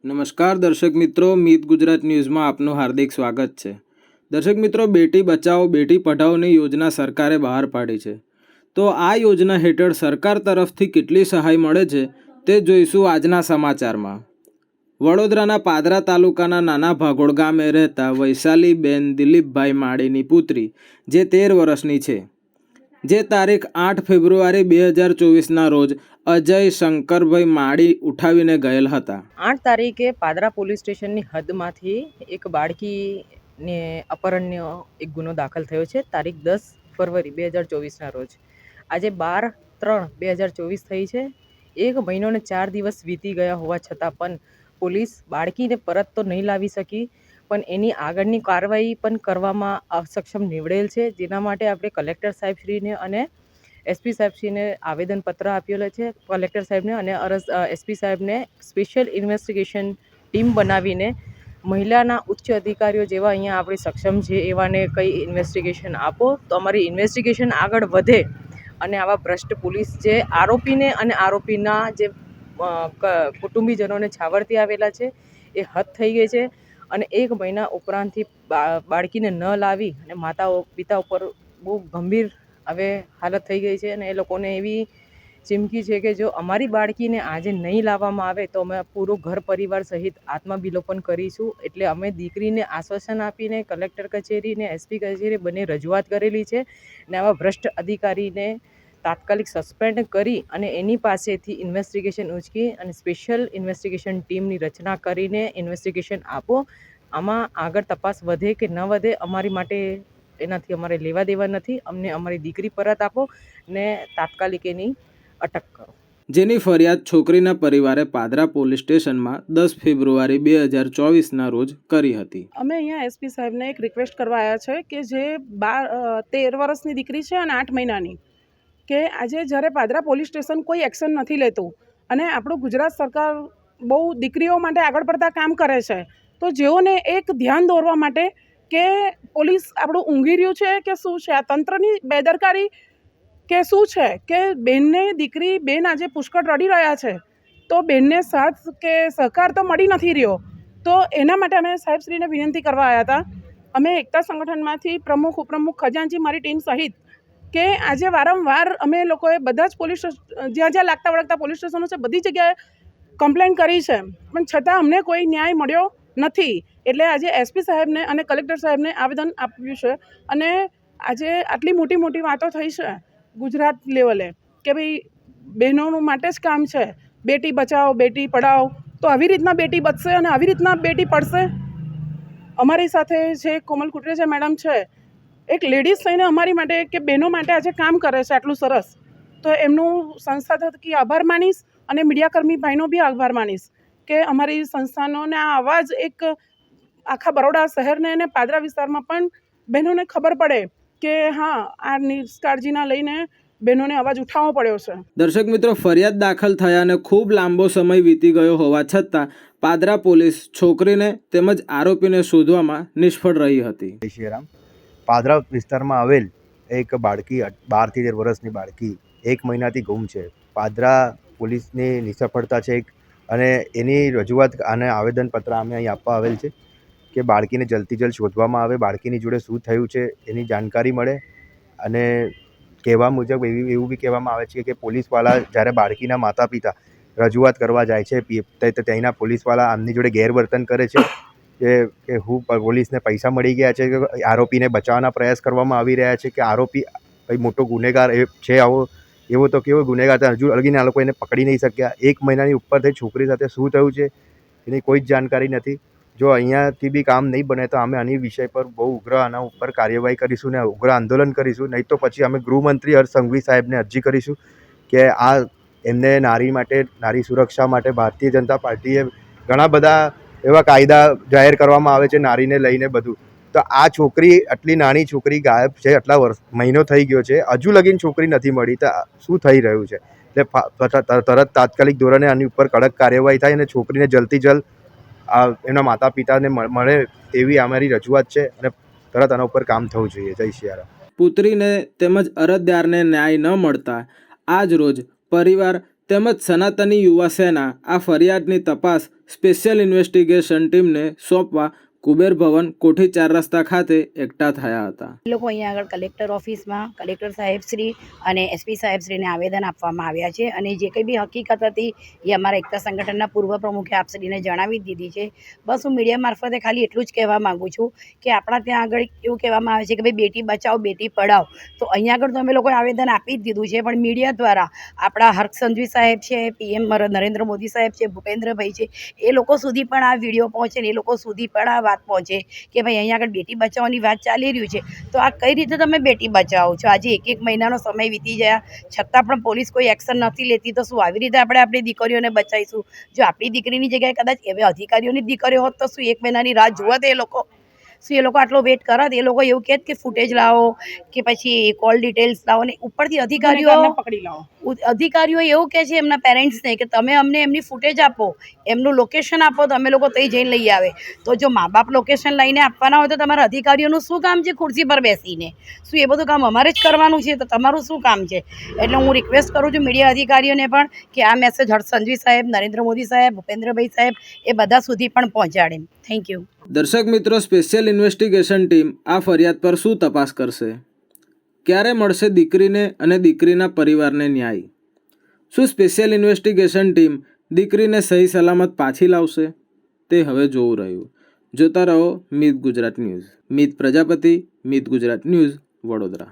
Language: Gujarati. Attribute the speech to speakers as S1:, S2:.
S1: નમસ્કાર દર્શક મિત્રો, મીત ગુજરાત ન્યૂઝમાં આપનું હાર્દિક સ્વાગત છે. દર્શક મિત્રો, બેટી બચાવો બેટી પઢાઓની યોજના સરકારે બહાર પાડી છે. તો આ યોજના હેઠળ સરકાર તરફથી કેટલી સહાય મળે છે તે જોઈશું આજના સમાચારમાં. વડોદરાના પાદરા તાલુકાના નાના ભાગોળ ગામે રહેતા વૈશાલીબેન દિલીપભાઈ માળીની પુત્રી, જે 13 વર્ષની છે, જે તારીખ 8 ફેબ્રુઆરી 2024ના રોજ અજય શંકરભાઈ માળી ઉઠાવીને ગયેલ હતા.
S2: 8 તારીખે પાદરા પોલીસ સ્ટેશનની હદમાંથી એક બાળકીને અપહરણનો એક ગુનો દાખલ થયો છે. તારીખ 10 ફરવરી 2024ના રોજ. આજે 12/3/2024 થઈ છે. 1 મહિનો ને 4 દિવસ વીતી ગયા હોવા છતાં પણ પોલીસ બાળકીને પરત તો નહીં લાવી શકી, પણ એની આગળની કાર્યવાહી પણ કરવામાં અસક્ષમ નીવડેલ છે. જેના માટે આપણે કલેક્ટર સાહેબશ્રીને અને એસપી સાહેબશ્રીને આવેદનપત્ર આપેલો છે. કલેક્ટર સાહેબને અને એસપી સાહેબને સ્પેશિયલ ઇન્વેસ્ટિગેશન ટીમ બનાવીને મહિલાના ઉચ્ચ અધિકારીઓ જેવા અહીંયા આપણે સક્ષમ છે એવાને કંઈ ઇન્વેસ્ટિગેશન આપો તો અમારી ઇન્વેસ્ટિગેશન આગળ વધે અને આવા ભ્રષ્ટ પોલીસ જે આરોપીને અને આરોપીના જે કુટુંબીજનોને છાવરતી આવેલા છે એ હદ થઈ ગઈ છે. અને 1 મહિના ઉપરાંતથી બાળકીને ન લાવી અને માતા પિતા ઉપર બહુ ગંભીર હવે હાલત થઈ ગઈ છે. અને એ લોકોને એવી ચીમકી છે કે જો અમારી બાળકીને આજે નહીં લાવવામાં આવે તો અમે પૂરો ઘર પરિવાર સહિત આત્મવિલોપન કરીશું. એટલે અમે દીકરીને આશ્વાસન આપીને કલેક્ટર કચેરીને એસપી કચેરી બંને રજૂઆત કરેલી છે. અને આવા ભ્રષ્ટ અધિકારીને તાત્કાલિક સસ્પેન્ડ કરી અને એની પાસેથી ઇન્વેસ્ટિગેશન ઉંચકી અને સ્પેશિયલ ઇન્વેસ્ટિગેશન ટીમની રચના કરીને ઇન્વેસ્ટિગેશન આપો. આમાં આગળ તપાસ વધે કે ન વધે અમારી માટે એનાથી અમારે લેવા દેવા નથી. અમને અમારી દીકરી પરત આપો ને તાત્કાલિક એની અટક કરો.
S1: જેની ફરિયાદ છોકરીના પરિવારે પાદરા પોલીસ સ્ટેશનમાં 10 ફેબ્રુઆરી 2024ના રોજ કરી હતી.
S3: અમે અહીંયા એસપી સાહેબને એક રિક્વેસ્ટ કરવા આવ્યા છે કે જે 13 વર્ષની દીકરી છે અને 8 મહિનાની, કે આજે જ્યારે પાદરા પોલીસ સ્ટેશન કોઈ એક્શન નથી લેતું અને આપણું ગુજરાત સરકાર બહુ દીકરીઓ માટે આગળ પડતા કામ કરે છે, તો જેઓને એક ધ્યાન દોરવા માટે કે પોલીસ આપણું ઊંઘી રહ્યું છે કે શું છે, આ તંત્રની બેદરકારી કે શું છે, કે બેનને દીકરી બેન આજે પુષ્કળ રડી રહ્યા છે તો બેનને સાથ કે સહકાર તો મળી નથી રહ્યો. તો એના માટે અમે સાહેબશ્રીને વિનંતી કરવા આવ્યા હતા. અમે એકતા સંગઠનમાંથી પ્રમુખ ઉપપ્રમુખ ખજાનચી મારી ટીમ સહિત કે આજે વારંવાર અમે લોકોએ બધા જ પોલીસ જ્યાં જ્યાં લાગતા વળગતા પોલીસ સ્ટેશનો છે બધી જગ્યાએ કમ્પ્લેન કરી છે, પણ છતાં અમને કોઈ ન્યાય મળ્યો નથી. એટલે આજે એસપી સાહેબને અને કલેક્ટર સાહેબને આવેદન આપ્યું છે. અને આજે આટલી મોટી મોટી વાતો થઈ છે ગુજરાત લેવલે કે ભાઈ બહેનોનું માટે જ કામ છે, બેટી બચાવો બેટી પઢાઓ, તો આવી રીતના બેટી બચશે અને આવી રીતના બેટી પડશે. અમારી સાથે જે કોમલ કુટરેજા મેડમ છે, એક લેડીઝ થઈને અમારી માટે કે બહેનો માટે આજે કામ કરે છે આટલું સરસ, તો એમનું સંસ્થા થકી આભાર માનીશ અને મીડિયાકર્મી ભાઈનો બી આભાર માનીશ કે અમારી સંસ્થાનોને આ અવાજ એક આખા બરોડા શહેરને અને પાદરા વિસ્તારમાં પણ બહેનોને ખબર પડે કે હા આ નિષ્કાળજીના લઈને બહેનોને અવાજ ઉઠાવવો પડ્યો છે.
S1: દર્શક મિત્રો, ફરિયાદ દાખલ થયાને ખૂબ લાંબો સમય વીતી ગયો હોવા છતાં પાદરા પોલીસ છોકરીને તેમજ આરોપીને શોધવામાં નિષ્ફળ રહી હતી.
S4: પાદરા વિસ્તારમાં આવેલ એક બાળકી 12 થી 13 વર્ષની બાળકી 1 મહિનાથી ગુમ છે. પાદરા પોલીસની નિષ્ફળતા છે અને એની રજૂઆત અને આવેદનપત્ર અમે અહીં આપવા આવેલ છે કે બાળકીને જલ્દથી જલ્દ શોધવામાં આવે, બાળકીની જોડે શું થયું છે એની જાણકારી મળે. અને કહેવા મુજબ એવું બી કહેવામાં આવે છે કે પોલીસવાળા જ્યારે બાળકીના માતા પિતા રજૂઆત કરવા જાય છે તો ત્યાંના પોલીસવાળા આમની જોડે ગેરવર્તન કરે છે કે હું પોલીસને પૈસા મળી ગયા છે, કે આરોપીને બચાવવાના પ્રયાસ કરવામાં આવી રહ્યા છે, કે આરોપી કંઈ મોટો ગુનેગાર છે. એવો તો કેવો ગુનેગાર હજુ લગીને આ લોકો એને પકડી નહીં શક્યા. 1 મહિનાની ઉપર થઈ છોકરી સાથે શું થયું છે એની કોઈ જ જાણકારી નથી. જો અહીંયાથી બી કામ નહીં બને તો અમે આની વિષય પર બહુ ઉગ્ર આના ઉપર કાર્યવાહી કરીશું ને ઉગ્ર આંદોલન કરીશું. નહીં તો પછી અમે ગૃહમંત્રી હર્ષ સંઘવી સાહેબને અરજી કરીશું કે આ એમને નારી માટે, નારી સુરક્ષા માટે ભારતીય જનતા પાર્ટીએ ઘણા બધા એવા કાયદા જાહેર કરવામાં આવે છે નારીને લઈને બધું. તો આ છોકરી આટલી નાની છોકરી ગાયબ છે, આટલા મહિનો થઈ ગયો છે, હજુ લગીન છોકરી નથી મળી. તો શું થઈ રહ્યું છે? એટલે તરત તાત્કાલિક ધોરણે આની ઉપર કડક કાર્યવાહી થાય અને છોકરીને જલ્દથી જલ્દ એના માતા પિતાને મળે તેવી અમારી રજૂઆત છે અને તરત આના ઉપર કામ થવું જોઈએ. જય સિયારામ.
S1: પુત્રીને તેમજ અરજદારને ન્યાય ન મળતા આજ રોજ પરિવાર તેમજ સનાતની યુવા સેના આ ફરિયાદની તપાસ સ્પેશિયલ ઇન્વેસ્ટિગેશન ટીમને સોંપવા કુબેર ભવન કોઠી 4 રસ્તા ખાતે એકઠા થયા હતા.
S5: એ લોકો અહીંયા આગળ કલેક્ટર ઓફિસમાં કલેક્ટર સાહેબશ્રી અને એસપી સાહેબશ્રીને આવેદન આપવામાં આવ્યા છે અને જે કંઈ બી હકીકત હતી એ અમારા એકતા સંગઠનના પૂર્વ પ્રમુખે આપશ્રીને જણાવી દીધી છે. બસ હું મીડિયા મારફતે ખાલી એટલું જ કહેવા માગું છું કે આપણા ત્યાં આગળ એવું કહેવામાં આવે છે કે ભાઈ બેટી બચાવો બેટી પઢાઓ, તો અહીંયા આગળ તો અમે લોકોએ આવેદન આપી જ દીધું છે, પણ મીડિયા દ્વારા આપણા હર્ષ સંઘવી સાહેબ છે, PM નરેન્દ્ર મોદી સાહેબ છે, ભૂપેન્દ્રભાઈ છે, એ લોકો સુધી પણ આ વિડીયો પહોંચે ને એ લોકો સુધી પણ આ વાત પહોંચે કે ભાઈ અહીંયા આગળ બેટી બચાવવાની વાત ચાલી રહ્યું છે, તો આ કઈ રીતે તમે બેટી બચાવો છો? આજે એક મહિનાનો સમય વીતી ગયા છતાં પણ પોલીસ કોઈ એક્શન નથી લેતી, તો શું આવી રીતે આપણે આપણી દીકરીઓને બચાવીશું? જો આપણી દીકરીની જગ્યાએ કદાચ એવી અધિકારીઓની દીકરીઓ હોત તો શું 1 મહિનાની રાહ જોવત એ લોકો? શું એ લોકો આટલો વેટ કરત? એ લોકો એવું કહેત કે ફૂટેજ લાવો કે પછી કોલ ડિટેલ્સ લાવો, ને ઉપરથી
S3: ગુનેગારને પકડી લાવો.
S5: અધિકારીઓ એવું કહે છે એમના પેરેન્ટ્સને કે તમે અમને એમની ફૂટેજ આપો, એમનું લોકેશન આપો, તો અમે લોકો ત્યાં જઈને લઈ આવે. તો જો મા બાપ લોકેશન લઈને આપવાના હોય તો તમારા અધિકારીઓનું શું કામ છે ખુરશી પર બેસીને? શું એ બધું કામ અમારે જ કરવાનું છે? તો તમારું શું કામ છે? એટલે હું રિક્વેસ્ટ કરું છું મીડિયા અધિકારીઓને પણ કે આ મેસેજ હર્ષ સંઘવી સાહેબ, નરેન્દ્ર મોદી સાહેબ, ભૂપેન્દ્રભાઈ સાહેબ એ બધા સુધી પણ પહોંચાડે. Thank you.
S1: દર્શક મિત્રો, સ્પેશિયલ ઇન્વેસ્ટિગેશન ટીમ આ ફરિયાદ પર શું તપાસ કરશે? ક્યારે મળશે દીકરીને અને દીકરીના પરિવારને ન્યાય? શું સ્પેશિયલ ઇન્વેસ્ટિગેશન ટીમ દીકરીને સહી સલામત પાછી લાવશે? તે હવે જોવું રહ્યું. જોતા રહો મિત ગુજરાત ન્યૂઝ. મિત પ્રજાપતિ, મિત ગુજરાત ન્યૂઝ, વડોદરા.